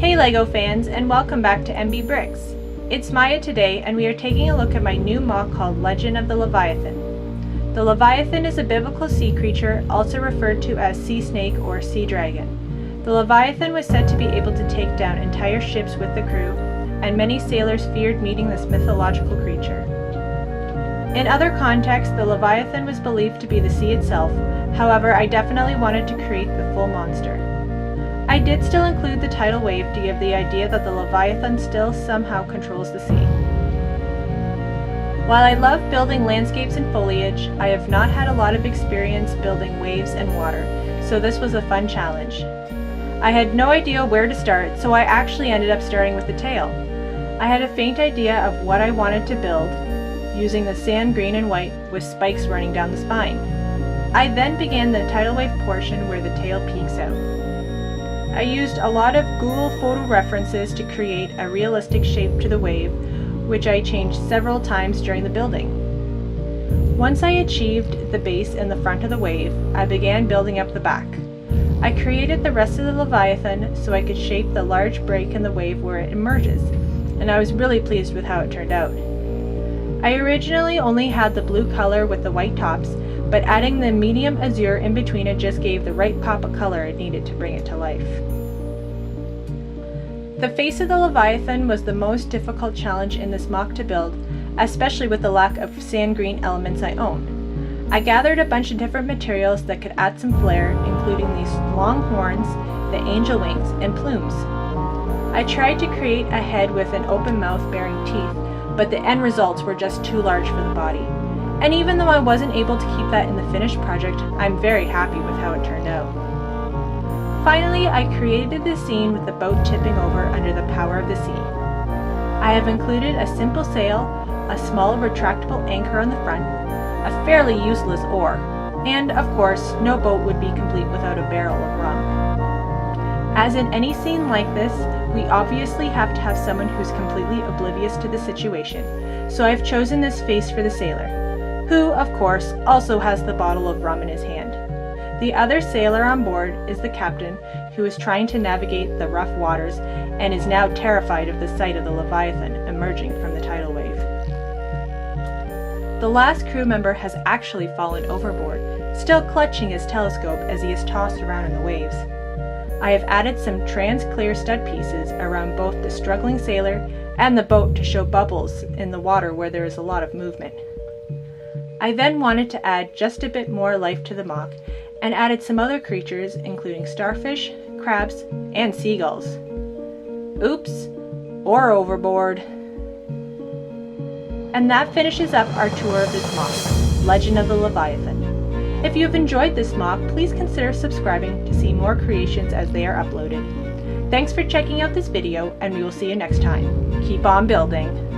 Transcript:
Hey LEGO fans, and welcome back to MB Bricks. It's Maya today, and we are taking a look at my new MOC called Legend of the Leviathan. The Leviathan is a biblical sea creature, also referred to as sea snake or sea dragon. The Leviathan was said to be able to take down entire ships with the crew, and many sailors feared meeting this mythological creature. In other contexts, the Leviathan was believed to be the sea itself. However, I definitely wanted to create the full monster. I did still include the tidal wave to give the idea that the Leviathan still somehow controls the sea. While I love building landscapes and foliage, I have not had a lot of experience building waves and water, so this was a fun challenge. I had no idea where to start, so I actually ended up starting with the tail. I had a faint idea of what I wanted to build, using the sand green and white with spikes running down the spine. I then began the tidal wave portion where the tail peeks out. I used a lot of Google photo references to create a realistic shape to the wave, which I changed several times during the building. Once I achieved the base in the front of the wave, I began building up the back. I created the rest of the Leviathan so I could shape the large break in the wave where it emerges, and I was really pleased with how it turned out. I originally only had the blue color with the white tops, but adding the medium azure in between it just gave the right pop of color it needed to bring it to life. The face of the Leviathan was the most difficult challenge in this MOC to build, especially with the lack of sand green elements I owned. I gathered a bunch of different materials that could add some flair, including these long horns, the angel wings, and plumes. I tried to create a head with an open mouth bearing teeth, but the end results were just too large for the body. And even though I wasn't able to keep that in the finished project, I'm very happy with how it turned out. Finally, I created this scene with the boat tipping over under the power of the sea. I have included a simple sail, a small retractable anchor on the front, a fairly useless oar, and of course, no boat would be complete without a barrel of rum. As in any scene like this, we obviously have to have someone who's completely oblivious to the situation, so I've chosen this face for the sailor, who, of course, also has the bottle of rum in his hand. The other sailor on board is the captain, who is trying to navigate the rough waters and is now terrified of the sight of the Leviathan emerging from the tidal wave. The last crew member has actually fallen overboard, still clutching his telescope as he is tossed around in the waves. I have added some trans-clear stud pieces around both the struggling sailor and the boat to show bubbles in the water where there is a lot of movement. I then wanted to add just a bit more life to the MOC and added some other creatures including starfish, crabs, and seagulls. Oops, or overboard. And that finishes up our tour of this MOC, Legend of the Leviathan. If you've enjoyed this MOC, please consider subscribing to see more creations as they are uploaded. Thanks for checking out this video, and we will see you next time. Keep on building!